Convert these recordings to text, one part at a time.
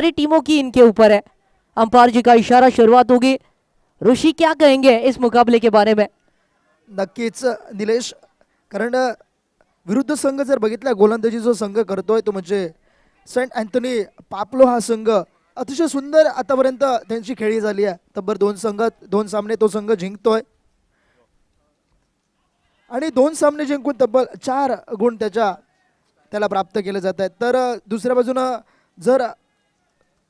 सारी टीमों की इनके ऊपर है। अंपायर जी का इशारा, शुरुआत होगी। ऋषि क्या कहेंगे इस मुकाबले के बारे में? नक्कीच निलेश, कारण विरुद्ध संघ जर बघितला, गोलंदाजी जो संघ करतोय तो म्हणजे सेंट अँथनी पापलो हा संघ अतिशय सुंदर आतापर्यंत त्यांची खेळी झाली आहे. तब्बल दोन सामने तो संघ जिंकतोय आणि दोन सामने जिंकून तब्बल 4 गुण त्याला प्राप्त केले जात आहेत. तर दुसऱ्या बाजूनं जर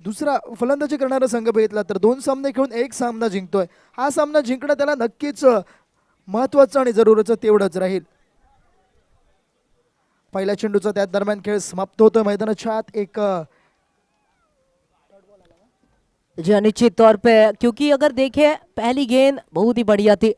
दुसरा फलंदाजी करणारा संघ बघितला तर 2 सामने खेळून 1 सामना जिंकतोय. हा सामना जिंकणं त्याला नक्कीच महत्वाचं आणि जरुरीचं तेवढंच राहील. पहिल्या चेंडूचा त्या दरम्यान खेळ समाप्त होतोय मैदानाच्या आत. एक जी निश्चित तौर पे, क्योंकि अगर देखें पहली गेंद बहुत ही बढ़िया थी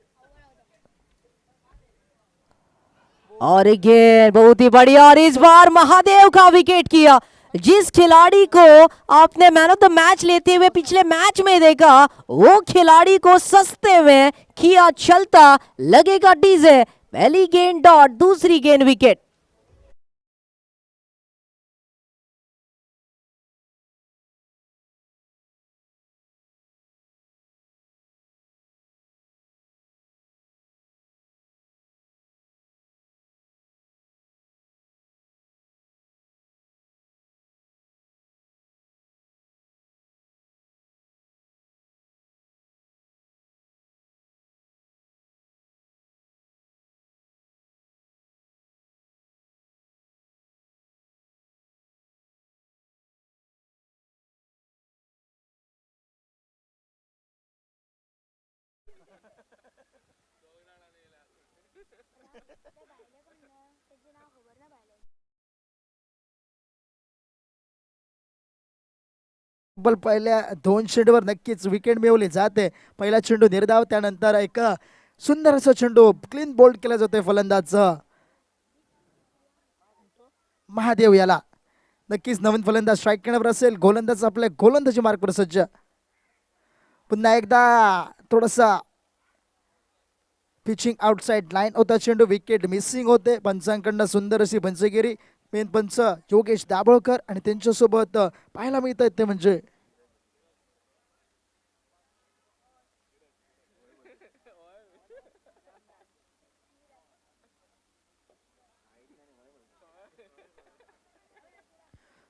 और एक गेंद बहुत ही बढ़िया, और इस बार महादेव का विकेट किया। जिस खिलाड़ी को आपने मैन ऑफ द मैच लेते हुए पिछले मैच में देखा, वो खिलाड़ी को सस्ते में किया चलता, लगेगा डीजे। पहली गेंद डॉट, दूसरी गेंद विकेट। बल पहिल्या 2 चेंडूवर नक्कीच विकेट मिळवली जाते. पहिला चेंडू निर्धाव, त्यानंतर एक सुंदर असा चेंडू क्लीन बोल्ड केला जातोय फलंदाज महादेव याला. नक्कीच नवीन फलंदाज स्ट्राईक करण्यावर असेल. गोलंदाज आपल्या गोलंदाजी मार्कवर सज्ज. पुन्हा एकदा थोडासा पिचिंग आउटसाइड लाईन होता चेंडू, विकेट मिसिंग होते. पंचांकडनं सुंदर अशी पंचगिरी. मेन पंच योगेश दाभोळकर आणि त्यांच्यासोबत पाहायला मिळत आहेत ते म्हणजे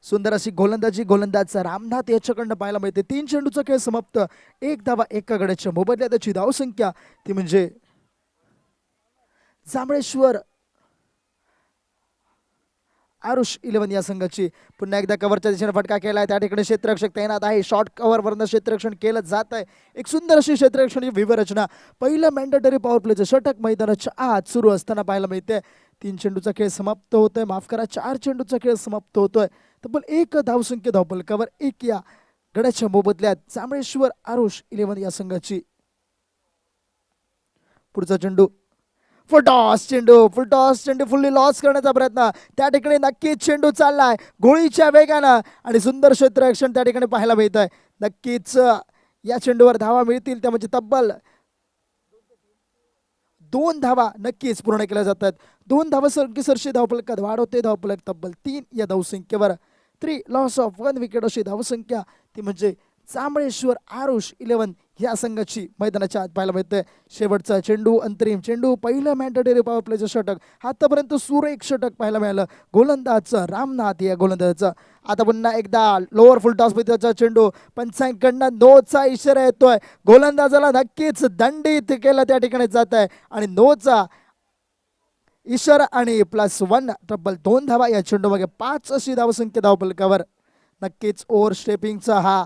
सुंदर अशी गोलंदाजी गोलंदाज रामनाथ याच्याकडनं पाहायला मिळते. 3 चेंडूचा खेळ समाप्त. 1 धावा एका गड्याच्या मोबदल्यात. त्याची धावसंख्या ती म्हणजे जांभळेश्वर आरुष 11 या संघाची. पुन्हा एकदा कव्हरच्या दिशेने फटका केलाय. त्या ठिकाणी क्षेत्ररक्षक तैनात आहे. शॉर्ट कव्हरवरनं क्षेत्ररक्षण केलं जात आहे. एक सुंदर अशी क्षेत्ररक्षण व्यूहरचना. पहिलं मॅन्डेटरी पॉवर प्लेचं षटक मैदानाच्या आत सुरू असताना पाहायला मिळते. 3 चेंडूचा खेळ समाप्त होतोय, माफ करा 4 चेंडूचा खेळ समाप्त होतोय. तब्बल 1 धावसंख्या धावफलकावर 1 या गड्याच्या मोबदल्यात जांभळेश्वर आरुष 11 या संघाची. पुढचा चेंडू फुलटॉस चेंडू फुल्ली लॉस करण्याचा प्रयत्न. त्या ठिकाणी नक्कीच चेंडू चाललाय गोळीच्या वेगानं आणि सुंदर क्षेत्ररक्षण त्या ठिकाणी पाहायला मिळत आहे. नक्कीच या चेंडूवर धावा मिळतील त्या म्हणजे तब्बल 2 धावा नक्कीच पूर्ण केल्या जातात. 2 धावा सरशी धावफलकात वाढ होते. धावफलक तब्बल 3 या धावसंख्येवर. 3 लॉस ऑफ 1 विकेट अशी धावसंख्या ती म्हणजे जांभळेश्वर आरुष 11 या संघाची मैदानाच्या आत पाहायला मिळते. शेवटचा चेंडू, अंतरिम चेंडू, पहिलं मॅन्डेटरी पॉवर प्लेचं षटक. आतापर्यंत सुरेख षटक पाहायला मिळालं गोलंदाजचं रामनाथ या गोलंदाजाचं. आता पुन्हा एकदा लोअर फुल टॉस चा चेंडू. पंचांकडनं नोचा इशारा येतोय. गोलंदाजाला नक्कीच दंडित केलं त्या ठिकाणी जात आहे आणि नोचा इशारा आणि +1 तब्बल 2 धावा या चेंडू मागे 5 अशी धावसंख्या धावफलकावर. नक्कीच ओव्हर स्टेपिंगचा हा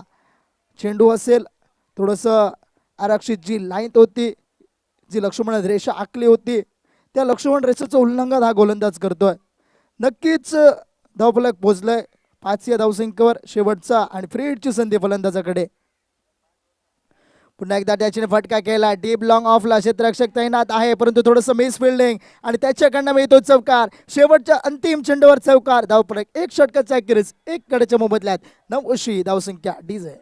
चेंडू असेल. थोडंसं आरक्षित जी लाईन होती, जी लक्ष्मण रेषा आखली होती, त्या लक्ष्मण रेषेचं उल्लंघन हा गोलंदाज करतोय. नक्कीच धावफलक पोहोचलंय 5 या धावसंख्येवर. शेवटचा आणि फ्री हिटची संधी फलंदाजाकडे. पुन्हा एकदा त्याच्याने फटका केला. डीप लॉंग ऑफला क्षेत्ररक्षक तैनात आहे, परंतु थोडंसं मिस फिल्डिंग आणि त्याच्याकडनं मिळतो चौकार. शेवटच्या अंतिम चेंडूवर चौकार. धावफलक 1 षटकाचा अखेरीस 1 गड्याच्या मोबदल्यात 9 अशी धावसंख्या डीजे.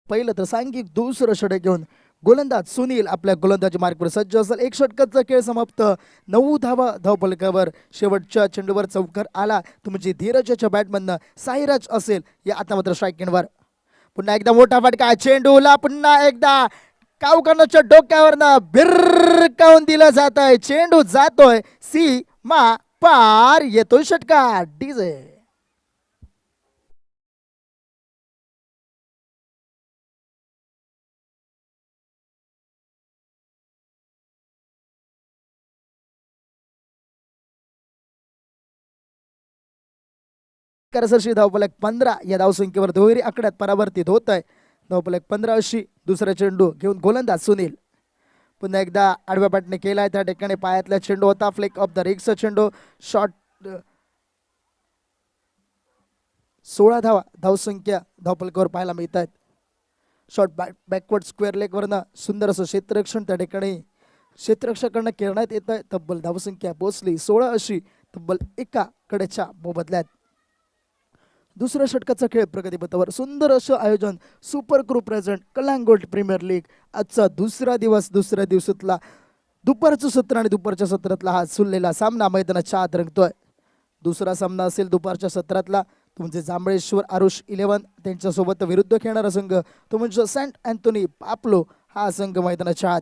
पहिलं तर सांघिक दुसरं षटक घेऊन गोलंदाज सुनील आपल्या गोलंदाजी मार्कवर सज्ज असेल. एक षटकाचा खेळ समाप्त. 9 धावा धावफलकावर. शेवटच्या चेंडूवर चौकार आला तो म्हणजे धीरजच्या बॅटमधनं साईराज असेल. या आता मात्र स्ट्राईक एंडवर पुन्हा एकदा मोठा फटका. चेंडूला पुन्हा एकदा कावकरच्या डोक्यावरनं भिरकावून दिला जात आहे. चेंडू जातोय सीमा पार. येतोय षटकार. डीजे सरशी धावफलक 15 या धावसंख्येवर दुहेरी आकड्यात परावर्तित होत आहे. धावफलक 15 अशी. दुसरा चेंडू घेऊन गोलंदाज सुनील पुन्हा एकदा आडव्या बॅटने केलाय. त्या ठिकाणी पायातला चेंडू होता. फ्लेक ऑफ द रिक्सचा चेंडू. शॉट 16 धावा धावसंख्या धावफलकावर पाहायला मिळत आहेत. शॉट बॅकवर्ड स्क्वेअर लेगवरनं सुंदर असं क्षेत्ररक्षण त्या ठिकाणी क्षेत्ररक्षकांना करण्यात येत आहे. तब्बल धावसंख्या पोहोचली 16 अशी. तब्बल एका कडेच्या मोबदल्यात. दुसऱ्या षटकाचा खेळ प्रगतीपथावर. सुंदर असं आयोजन. सुपर क्रू प्रेझेंट कल्याण गोल्ड प्रीमियर लीग. आजचा दुसरा दिवस. दुसऱ्या दिवसातला दुपारचं सत्र आणि दुपारच्या सत्रातला हा सुललेला सामना मैदानाच्या आत रंगतोय. दुसरा सामना असेल दुपारच्या सत्रातला. तो म्हणजे जांभळेश्वर आरुष 11 त्यांच्यासोबत विरुद्ध खेळणारा संघ तो म्हणजे सेंट अँथोनी पापलो हा संघ मैदानाच्या आत.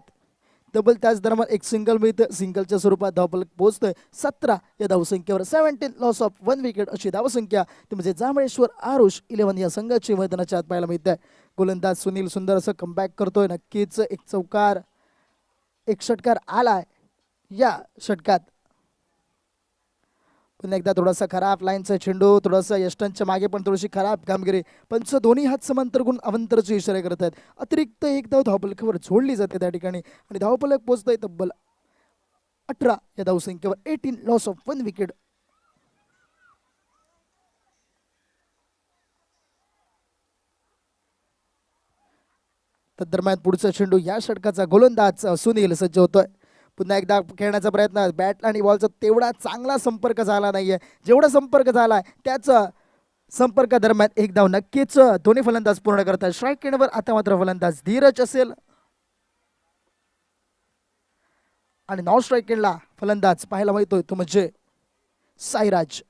डबल त्याच दरम्यान एक सिंगल मिळतं. सिंगलच्या स्वरूपात धावफलक पोहोचतोय 17 या धावसंख्येवर. 17 लॉस ऑफ 1 विकेट अशी धावसंख्या ती म्हणजे जांभळेश्वर आरुष 11 या संघाची मैदानाच्या आत पाहायला मिळते. गोलंदाज सुनील सुंदर असं कमबॅक करतोय. नक्कीच एक चौकार एक षटकार आलाय या षटकात. पुन्हा एकदा थोडासा खराब लाईनचा चेंडू. थोडासा यष्टांच्या मागे पण थोडीशी खराब कामगिरी. पंच दोन्ही हात समांतर गुण अवंतरचे इशारे करत आहेत. अतिरिक्त एक धाव धावफलकावर जोडली जाते त्या ठिकाणी आणि धावफलक पोहोचतोय तब्बल 18 या धावसंख्येवर. 18 लॉस ऑफ 1 विकेट. दरम्यान पुढचा चेंडू या षटकाचा गोलंदाज सुनील सज्ज होतोय. पुन्हा एकदा खेळण्याचा प्रयत्न. बॅट आणि बॉलचा तेवढा चांगला संपर्क झाला नाहीये. जेवढा संपर्क झालाय त्याचा संपर्क दरम्यान एक धाव नक्कीच दोन्ही फलंदाज पूर्ण करतात. स्ट्राईक एंडवर आता मात्र फलंदाज धीरज असेल आणि नॉन स्ट्राईक एंडला फलंदाज पाहायला मिळतोय तो म्हणजे साईराज.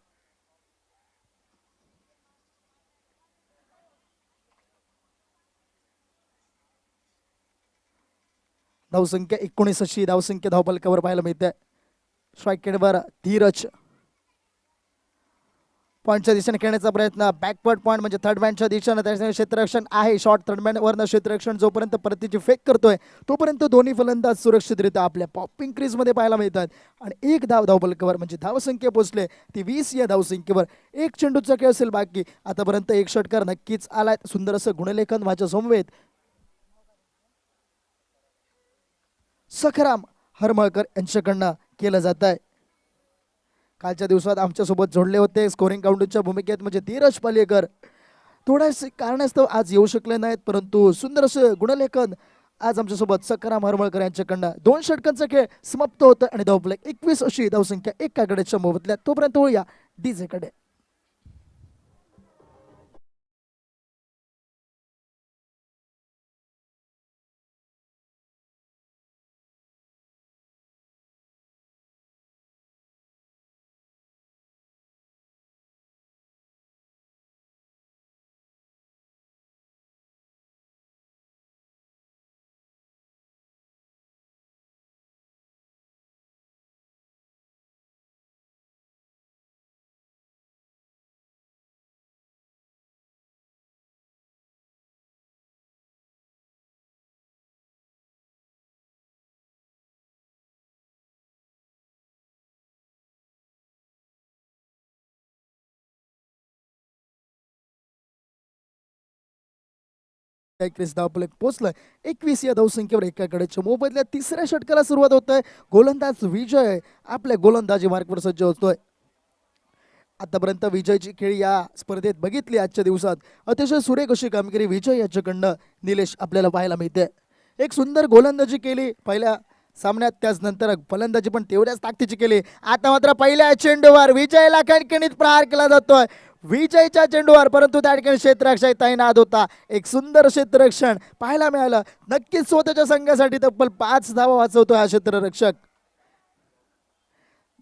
धावसंख्या 19 अशी धावसंख्या धावफलकावर पाहायला मिळते. स्ट्राईक एंडवर धीरज पॉईंटच्या दिशेने खेळण्याचा प्रयत्न. बॅकवर्ड पॉईंट म्हणजे थर्ड मॅनच्या दिशेने त्याच्या क्षेत्ररक्षण आहे. शॉर्ट थर्ड मॅन वरनं क्षेत्ररक्षण जोपर्यंत परतीची फेक करतोय तोपर्यंत दोन्ही फलंदाज सुरक्षितरित्या आपल्या पॉपिंग क्रीज मध्ये पाहायला मिळतात. आणि एक धाव धावफलकावर म्हणजे धावसंख्या पोहोचले ती 20 या धावसंख्येवर. एक चेंडूचा खेळ असेल बाकी. आतापर्यंत एक षटकार नक्कीच आलाय. सुंदर असं गुणलेखन माझ्या समवेत सखराम हरमळकर यांच्याकडनं केलं जात आहे. कालच्या दिवसात आमच्यासोबत जोडले होते स्कोरिंग काउंटरच्या भूमिकेत म्हणजे धीरज पालेकर. थोड्याशा कारणास्तव आज येऊ शकले नाहीत परंतु सुंदर असं गुणलेखन आज आमच्यासोबत सखराम हरमळकर यांच्याकडनं. 2 षटकांचा खेळ समाप्त होतं आणि धावफलक 21 अशी धावसंख्या एकाकडेच्या मोबदल्यात. तोपर्यंत होऊया डीजे कडे. क्रिस धावफलक पोहोचलं 21 या धावसंख्येवर एकाकडेच्या मोबदल्यात. तिसऱ्या षटकाला सुरुवात होत आहे. गोलंदाज विजय आपल्या गोलंदाजी मार्कवर सज्ज होतोय. आतापर्यंत विजयची खेळी या स्पर्धेत बघितली. आजच्या दिवसात अतिशय सुरेख अशी कामगिरी विजय याच्याकडनं निलेश आपल्याला पाहायला मिळते. एक सुंदर गोलंदाजी केली पहिल्या सामन्यात. त्याच नंतर फलंदाजी पण तेवढ्याच ताकदीची केली. आता मात्र पहिल्या चेंडूवर विजयला कणकणीत प्रहार केला जातोय. विजयच्या चेंडूवर, परंतु त्या ठिकाणी क्षेत्ररक्षक तैनात होता. एक सुंदर क्षेत्ररक्षण पाहायला मिळालं. नक्कीच स्वतःच्या संघासाठी तब्बल 5 धावा वाचवतो हा क्षेत्ररक्षक.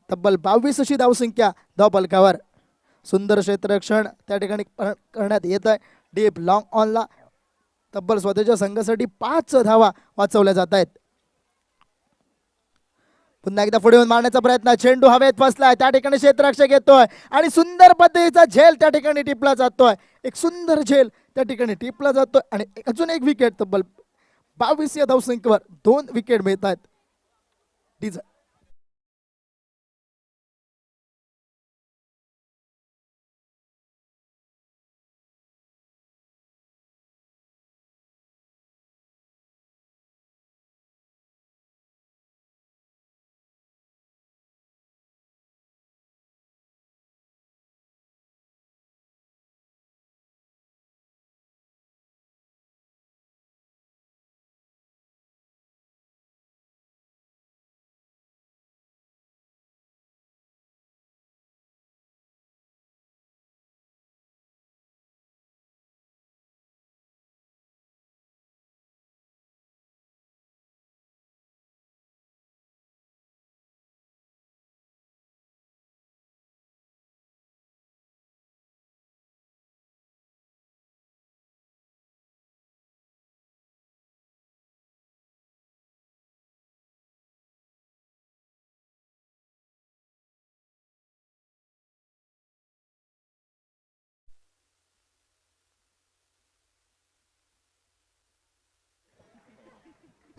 तब्बल 22 अशी धावसंख्या धावफलकावर. सुंदर क्षेत्ररक्षण त्या ठिकाणी करण्यात येत आहे. डीप लॉंग ऑनला तब्बल स्वतःच्या संघासाठी 5 धावा वाचवल्या जात आहेत. पुन्हा एकदा पुढे येऊन मारण्याचा प्रयत्न, चेंडू हवेत फसलाय, त्या ठिकाणी क्षेत्ररक्षक येतोय आणि सुंदर पद्धतीचा झेल त्या ठिकाणी टिपला जातोय. एक सुंदर झेल त्या ठिकाणी टिपला जातोय आणि अजून एक विकेट. तब्बल 22 या धावसंख्येवर 2 विकेट मिळत आहेत. डीझल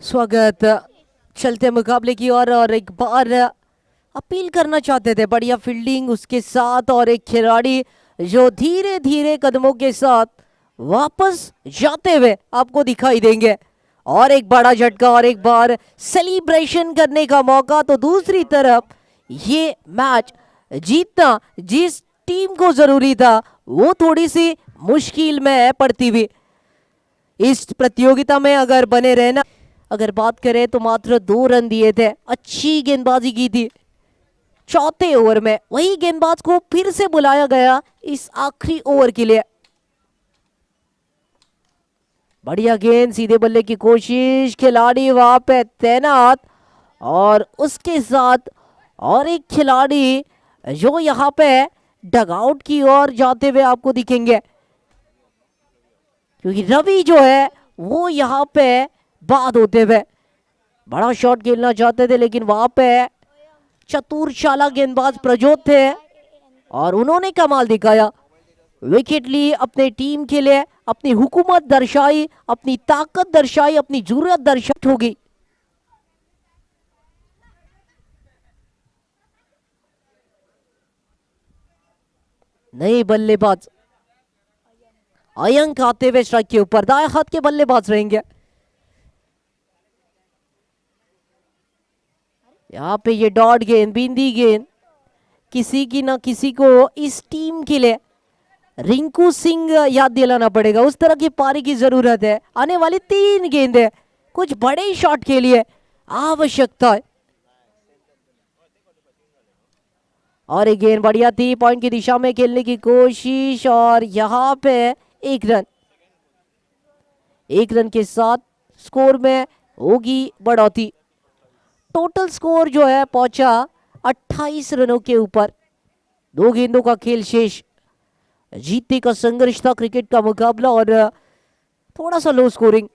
स्वागत चलते मुकाबले की ओर और एक बार अपील करना चाहते थे, बढ़िया फील्डिंग उसके साथ और एक खिलाड़ी जो धीरे धीरे कदमों के साथ वापस जाते हुए आपको दिखाई देंगे और एक बड़ा झटका और एक बार सेलिब्रेशन करने का मौका। तो दूसरी तरफ ये मैच जीतना जिस टीम को जरूरी था वो थोड़ी सी मुश्किल में पड़ती हुई इस प्रतियोगिता में अगर बने रहना। अगर बात करें तो मात्र 2 रन दिए थे, अच्छी गेंदबाजी की थी चौथे ओवर में। वही गेंदबाज को फिर से बुलाया गया इस आखिरी ओवर के लिए। बढ़िया गेंद, सीधे बल्ले की कोशिश, खिलाड़ी वहां पे तैनात और उसके साथ और एक खिलाड़ी जो यहां पे डगआउट की ओर जाते हुए आपको दिखेंगे, क्योंकि रवि जो है वो यहां पे बाद होते हुए बड़ा शॉट खेलना चाहते थे, लेकिन वहां पे चतुर चालाक गेंदबाज प्रजोत थे और उन्होंने कमाल दिखाया। विकेट ली अपने टीम के लिए, अपनी हुकूमत दर्शाई, अपनी ताकत दर्शाई, अपनी जरूरत दर्शाई होगी। नए बल्लेबाज अयंक आते हुए स्ट्राइक के ऊपर, दाएं हाथ के बल्लेबाज रहेंगे। यहाँ पे ये डॉट गेंद, बिंदी गेंद, किसी की ना किसी को इस टीम के लिए रिंकू सिंह याद दिलाना पड़ेगा, उस तरह की पारी की जरूरत है। आने वाली 3 गेंदें कुछ बड़े शॉट के लिए आवश्यकता है। और एक गेंद बढ़िया थी, पॉइंट की दिशा में खेलने की कोशिश और यहाँ पे 1 रन। 1 रन के साथ स्कोर में होगी बढ़ोतरी। टोटल स्कोर जो है पहुंचा 28 रनों के ऊपर। 2 गेंदों का खेल शेष, जीतने का संघर्ष था, क्रिकेट का मुकाबला और थोड़ा सा लो स्कोरिंग।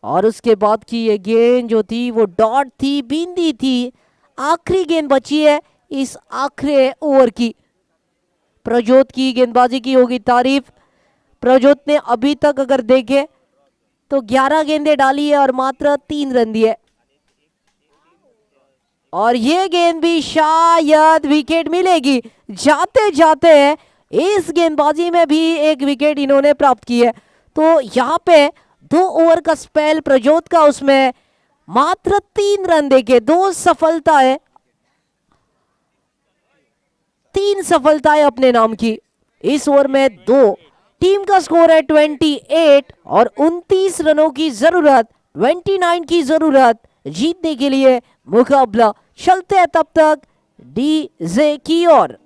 और उसके बाद की ये गेंद जो थी वो डॉट थी, बिंदी थी। आखिरी गेंद बची है इस आखिरी ओवर की। प्रजोत की गेंदबाजी की होगी तारीफ। प्रजोत ने अभी तक अगर देखे तो 11 गेंदें डाली है और मात्र 3 रन दिए। और ये गेंद भी शायद विकेट मिलेगी। जाते जाते इस गेंदबाजी में भी एक विकेट इन्होंने प्राप्त की है। तो यहाँ पे 2 ओवर का स्पेल प्रजोत का, उसमें मात्र 3 रन देके 2 सफलताएं, 3 सफलताएं अपने नाम की इस ओवर में 2। टीम का स्कोर है 28 और 29 रनों की जरूरत, 29 की जरूरत जीतने के लिए मुकाबला। चलते हैं तब तक डीजे की ओर।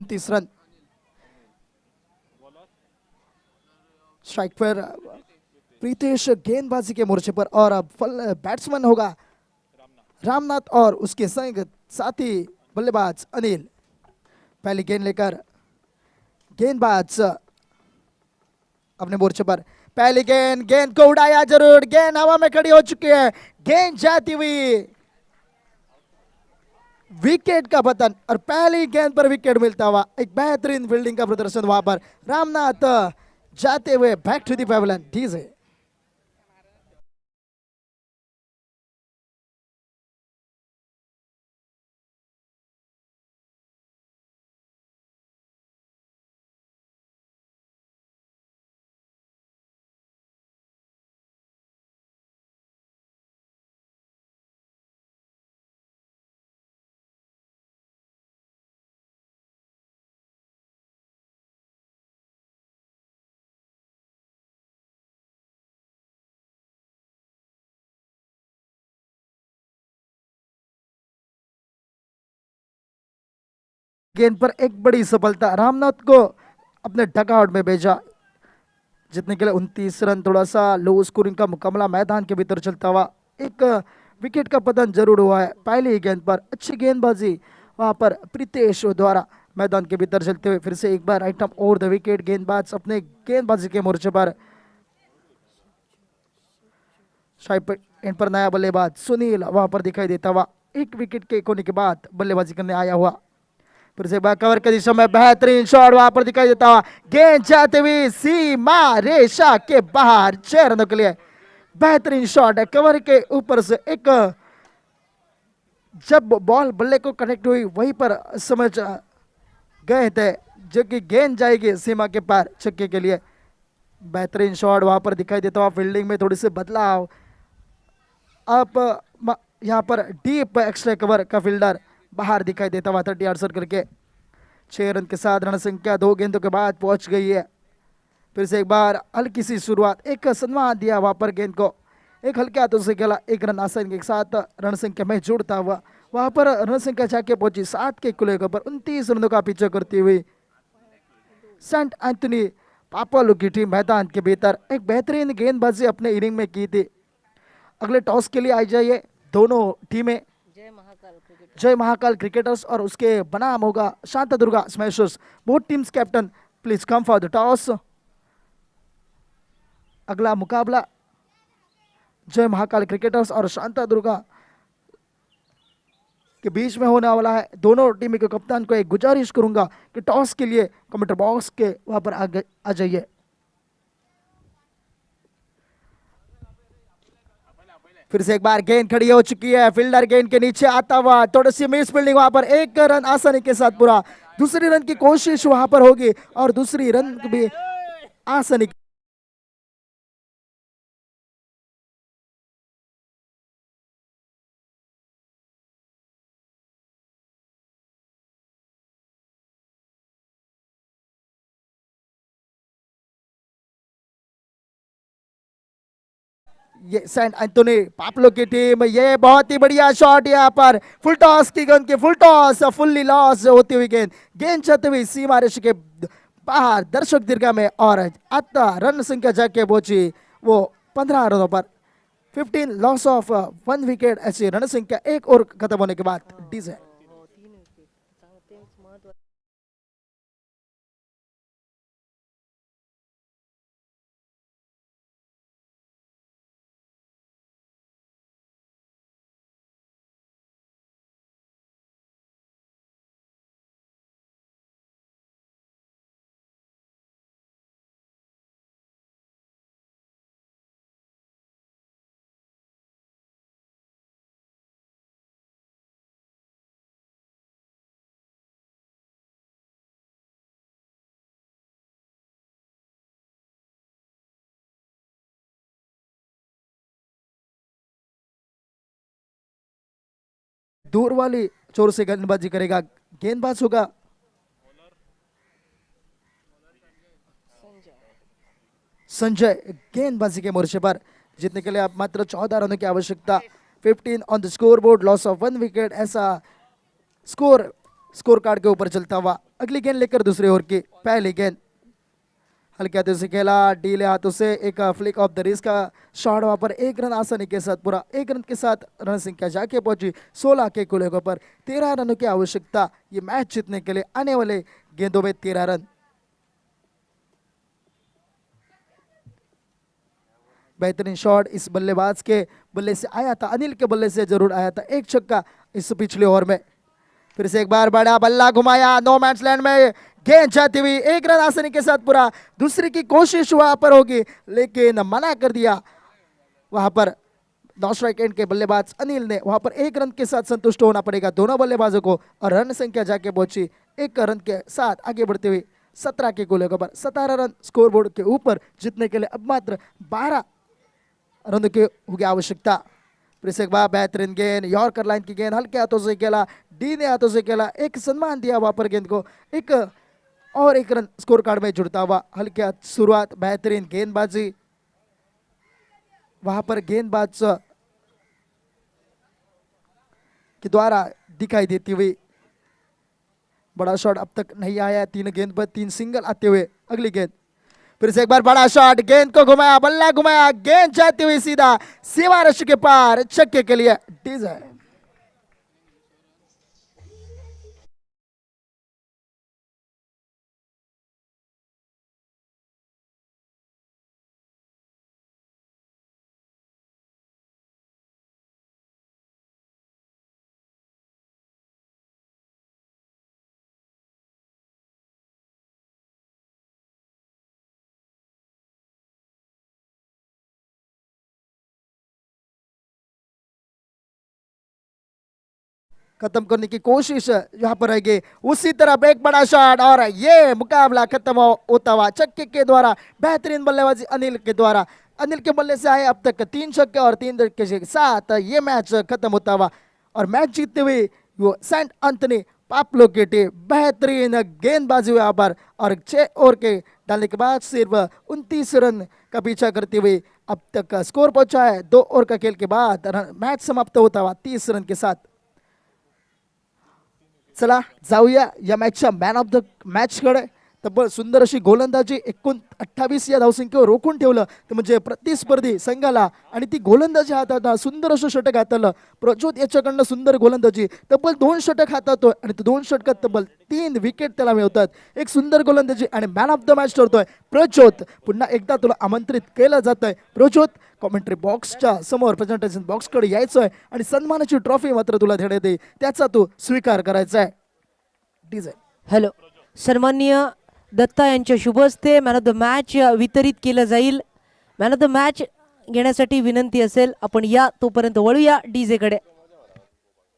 30 रन। स्ट्राइक पर प्रीतेश गेंदबाजी के मोर्चे पर, और अब बैट्समैन होगा रामनाथ और उसके संग साथी बल्लेबाज अनिल। पहली गेंद लेकर गेंदबाज अपने मोर्चे पर। पहली गेंद, गेंद को उड़ाया जरूर, गेंद हवा में खड़ी हो चुकी है, गेंद जाती हुई विकेट का पतन, और पहली गेंद पर विकेट मिलता हुआ एक बेहतरीन फील्डिंग का प्रदर्शन वहां पर। रामनाथ जाते हुए बैक टू द पेविलियन। डीजे गेंद पर एक बड़ी सफलता, रामनाथ को अपने डगआउट में भेजा, जितने के लिए 29 रन। थोड़ा सा लो स्कोरिंग का मुकाबला मैदान के भीतर चलता हुआ, एक विकेट का पतन जरूर हुआ है पहली गेंद पर। अच्छी गेंदबाजी वहां पर प्रीतेश द्वारा मैदान के भीतर चलते हुए। फिर से एक बार right arm over the wicket, गेंदबाज अपने गेंदबाजी के मोर्चे पर। एंड पर नया बल्लेबाज सुनील वहां पर दिखाई देता हुआ, एक विकेट के कोने के बाद बल्लेबाजी करने आया हुआ। फिर से कवर की दिशा में बेहतरीन शॉट वहां पर दिखाई देता हुआ, गेंद जाते हुए सीमा रेशा के बाहर 6 रनों के लिए। बेहतरीन शॉट है कवर के ऊपर से, एक जब बॉल बल्ले को कनेक्ट हुई वहीं पर समझ गए थे जो कि गेंद जाएगी सीमा के पार छक्के के लिए। बेहतरीन शॉट वहां पर दिखाई देता हुआ, फील्डिंग में थोड़ी सी बदलाव। अब यहाँ पर डीप एक्स्ट्रा कवर का फील्डर बाहर दिखाई देता हुआ 30 यार्ड सर्कल के। 6 रन के साथ रन संख्या 2 गेंदों के बाद पहुंच गई है। फिर से एक बार हल्की सी शुरुआत, एक सम्मान दिया वहां पर गेंद को, एक हल्के हाथों से खेला, एक रन आसानी के साथ रन संख्या में जुड़ता हुआ वहां पर रन संख्या जाके पहुंची 7 के कुले के ऊपर। 29 रनों का पीछा करती हुई सेंट एंथनी पापालू की टीम मैदान के भीतर एक बेहतरीन गेंदबाजी अपने इनिंग में की थी। अगले टॉस के लिए आई जाइए दोनों टीमें। जय महाकाल क्रिकेटर्स और उसके बनाम होगा Shanta Durga smashers. Both teams captain please come for the toss. अगला मुकाबला जय महाकाल क्रिकेटर्स और शांता दुर्गा के बीच में होने वाला है। दोनों टीम के कप्तान को एक गुजारिश करूंगा कि टॉस के लिए कमेंट बॉक्स के वहां पर आ जाइए। फिर से एक बार गेंद खड़ी हो चुकी है, फील्डर गेंद के नीचे आता हुआ, थोड़ी सी मिस फील्डिंग वहां पर, एक रन आसानी के साथ पूरा। दूसरी रन की कोशिश वहां पर होगी और दूसरी रन भी आसानी। ये सेंट एंथोनी पापलो की टीम, ये बहुत ही बढ़िया शॉट यहाँ पर, फुल टॉस की गेंद के, फुल टॉस फुल्ली लॉस होती हुई गेंद, गेंद चलती हुई सीमा रेखा के बाहर दर्शक दीर्घा में, और आता रन संख्या जाके पहुंची वो 15 रनों पर। 15 लॉस ऑफ 1 विकेट, ऐसी रन संख्या एक और खत्म होने के बाद डीजे। दूर वाली चोर से गेंदबाजी करेगा, गेंदबाज होगा संजय। गेंदबाजी के मोर्चे पर जीतने के लिए आप मात्र 14 रनों की आवश्यकता। 15 on the score board, loss of 1 wicket, ऐसा स्कोर स्कोर कार्ड के ऊपर चलता हुआ अगली गेंद लेकर दूसरे ओवर की पहली गेंद। हल्के हाथों से खेला, डीले हाथों से एक फ्लिक ऑफ द रिस्ट का शॉट, वहां पर एक रन आसानी के साथ पूरा। एक रन के साथ रन संख्या जाके पहुंची 16 के कुल पर। 13 रनों की आवश्यकता ये मैच जीतने के लिए। आने वाले गेंदों में 13 रन। बेहतरीन शॉट इस बल्लेबाज के बल्ले से आया था, अनिल के बल्ले से जरूर आया था। एक छक्का इस पिछले ओवर में। फिर से एक बार बड़ा बल्ला घुमाया, नो मैच लैंड में गेंद जाती हुई, एक रन आसानी के साथ पूरा। दूसरी की कोशिश वहां पर होगी लेकिन मना कर दिया वहां पर नॉन स्ट्राइक एंड के बल्लेबाज अनिल ने। वहां पर एक रन के साथ संतुष्ट होना पड़ेगा दोनों बल्लेबाजों को और रन संख्या जाके पहुंची एक रन के साथ आगे बढ़ते हुए 17 के गोले पर। 17 रन स्कोरबोर्ड के ऊपर जीतने के लिए अब मात्र 12 रन की होगी आवश्यकता। फिर से एक बार बेहतरीन गेंद, यॉर्कर लाइन की गेंद, हल्के हाथों से खेला, डी ने हाथों से खेला, एक सम्मान दिया वहां पर गेंद को। एक और एक रन स्कोर कार्ड में जुड़ता हुआ। हल्के हाथ शुरुआत, बेहतरीन गेंदबाजी वहां पर गेंदबाज के द्वारा दिखाई देती हुई। बड़ा शॉट अब तक नहीं आया, 3 गेंद पर 3 सिंगल आते हुए। अगली गेंद फिर से एक बार बड़ा शॉट, गेंद को घुमाया, बल्ला घुमाया, गेंद जाती हुई सीधा सीमा रश के पार, छक्के के लिए डिजाइन। खत्म करने की कोशिश यहाँ पर रहेगी। उसी तरह एक बड़ा शॉट और ये मुकाबला खत्म होता हुआ छक्के के द्वारा। बेहतरीन बल्लेबाजी अनिल के द्वारा। अनिल के बल्ले से आए अब तक 3 छक्के और 3 के साथ ये मैच खत्म होता हुआ और मैच जीतते हुए वो सेंट एंथनी पाप्लो की टीम। बेहतरीन गेंदबाजी यहाँ पर और 6 ओवर के डालने के बाद सिर्फ 29 रन का पीछा करते हुए अब तक स्कोर पहुंचा है। 2 ओवर का खेल के बाद मैच समाप्त होता हुआ 30 रन के साथ। चला जाऊया या मॅचच्या मॅन ऑफ द मॅच कडे। तब्बल सुंदर अशी गोलंदाजी 28 या धावसंख्येवर रोखून ठेवलं ते म्हणजे प्रतिस्पर्धी संघाला आणि ती गोलंदाजी हाताळताना सुंदर असं षटक हाताळलं प्रज्योत याच्याकडनं। सुंदर गोलंदाजी, तब्बल 2 षटक हाताळतोय आणि ते 2 षटकात तब्बल 3 विकेट त्याला मिळतात। एक सुंदर गोलंदाजी आणि मॅन ऑफ द मॅच ठरतोय प्रज्योत। पुन्हा एकदा तुला आमंत्रित केलं जात आहे प्रज्योत, कॉमेंट्री बॉक्सच्या समोर प्रेझेंटेशन बॉक्सकडे यायचं आहे आणि सन्मानाची ट्रॉफी मात्र तुला देण्यात येईल, त्याचा तू स्वीकार करायचा आहे। डिझाईन हॅलो, सन्माननीय दत्ता यांच्या शुभ हस्ते मॅन ऑफ द मॅच वितरित केलं जाईल। मॅन ऑफ द मॅच घेण्यासाठी विनंती असेल आपण या, तोपर्यंत वळूया डीजे कडे।